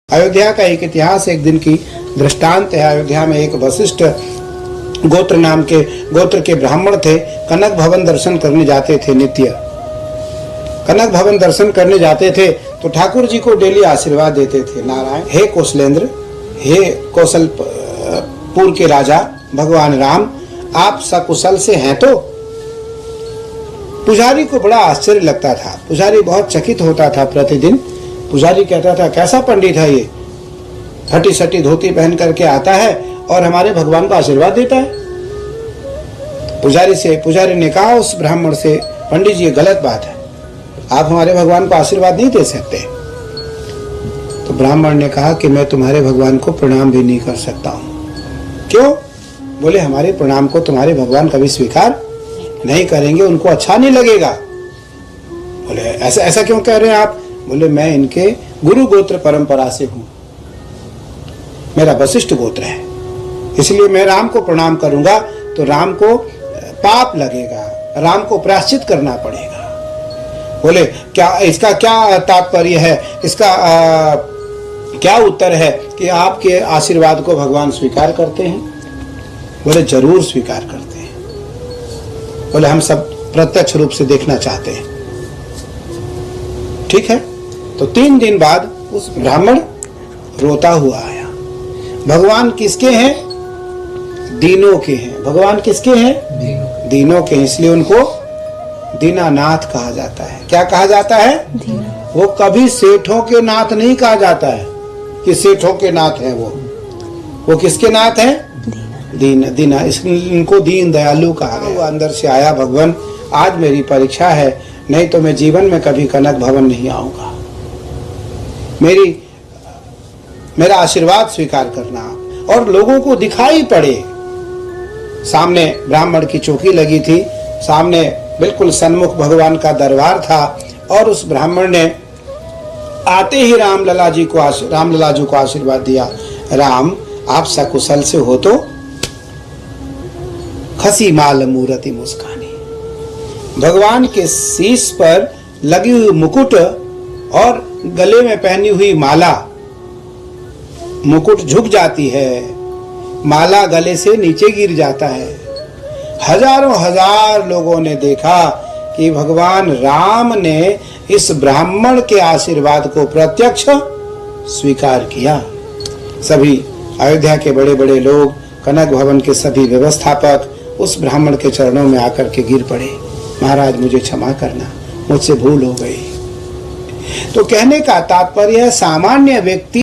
अयोध्या का एक इतिहास, एक दिन की दृष्टांत है। अयोध्या में एक वशिष्ठ गोत्र के ब्राह्मण थे। कनक भवन दर्शन करने जाते थे। नित्य कनक भवन दर्शन करने जाते थे तो ठाकुर जी को डेली आशीर्वाद देते थे। नारायण, हे कौशलेंद्र, हे कौशलपुर के राजा भगवान राम, आप सकुशल से हैं तो? पुजारी को बड़ा आश्चर्य लगता था। पुजारी बहुत चकित होता था। प्रतिदिन पुजारी कहता था, कैसा पंडित है ये, फटी सटी धोती पहन करके आता है और हमारे भगवान को आशीर्वाद देता है। पुजारी ने कहा उस ब्राह्मण से, पंडित जी ये गलत बात है, आप हमारे भगवान को आशीर्वाद नहीं दे सकते। तो ब्राह्मण ने कहा कि मैं तुम्हारे भगवान को प्रणाम भी नहीं कर सकता हूं। क्यों? बोले हमारे प्रणाम को तुम्हारे भगवान कभी स्वीकार नहीं करेंगे, उनको अच्छा नहीं लगेगा। बोले ऐसा क्यों कह रहे हैं आप? बोले मैं इनके गुरु गोत्र परंपरा से हूं, मेरा वशिष्ठ गोत्र है, इसलिए मैं राम को प्रणाम करूंगा तो राम को पाप लगेगा, राम को प्रायश्चित करना पड़ेगा। बोले क्या इसका क्या तात्पर्य है, इसका क्या उत्तर है कि आपके आशीर्वाद को भगवान स्वीकार करते हैं? बोले जरूर स्वीकार करते हैं। बोले हम सब प्रत्यक्ष रूप से देखना चाहते हैं। ठीक है। तो 3 दिन बाद उस ब्राह्मण रोता हुआ आया। भगवान किसके हैं? दीनों के हैं। भगवान किसके हैं? दीनों के हैं, इसलिए उनको दीनानाथ कहा जाता है। क्या कहा जाता है? वो कभी सेठों के नाथ नहीं कहा जाता है कि सेठों के नाथ हैं वो किसके नाथ हैं? दीना, इसलिए इनको दीन दयालु कहा गया। वो अंदर से आया, भगवान आज मेरी परीक्षा है, नहीं तो मैं जीवन में कभी कनक भवन नहीं आऊंगा, मेरा आशीर्वाद स्वीकार करना। और लोगों को दिखाई पड़े, सामने ब्राह्मण की चौकी लगी थी, सामने बिल्कुल सन्मुख भगवान का दरबार था, और उस ब्राह्मण ने आते ही रामलला जी को आशीर्वाद दिया। राम आप सकुशल से हो तो? खसी माल मूर्ति मुस्कानी। भगवान के शीश पर लगी हुई मुकुट और गले में पहनी हुई माला, मुकुट झुक जाती है, माला गले से नीचे गिर जाता है। हजारों हजार लोगों ने देखा कि भगवान राम ने इस ब्राह्मण के आशीर्वाद को प्रत्यक्ष स्वीकार किया। सभी अयोध्या के बड़े बड़े लोग, कनक भवन के सभी व्यवस्थापक उस ब्राह्मण के चरणों में आकर के गिर पड़े। महाराज मुझे क्षमा करना, मुझसे भूल हो गई। तो कहने का तात्पर्य है, सामान्य व्यक्ति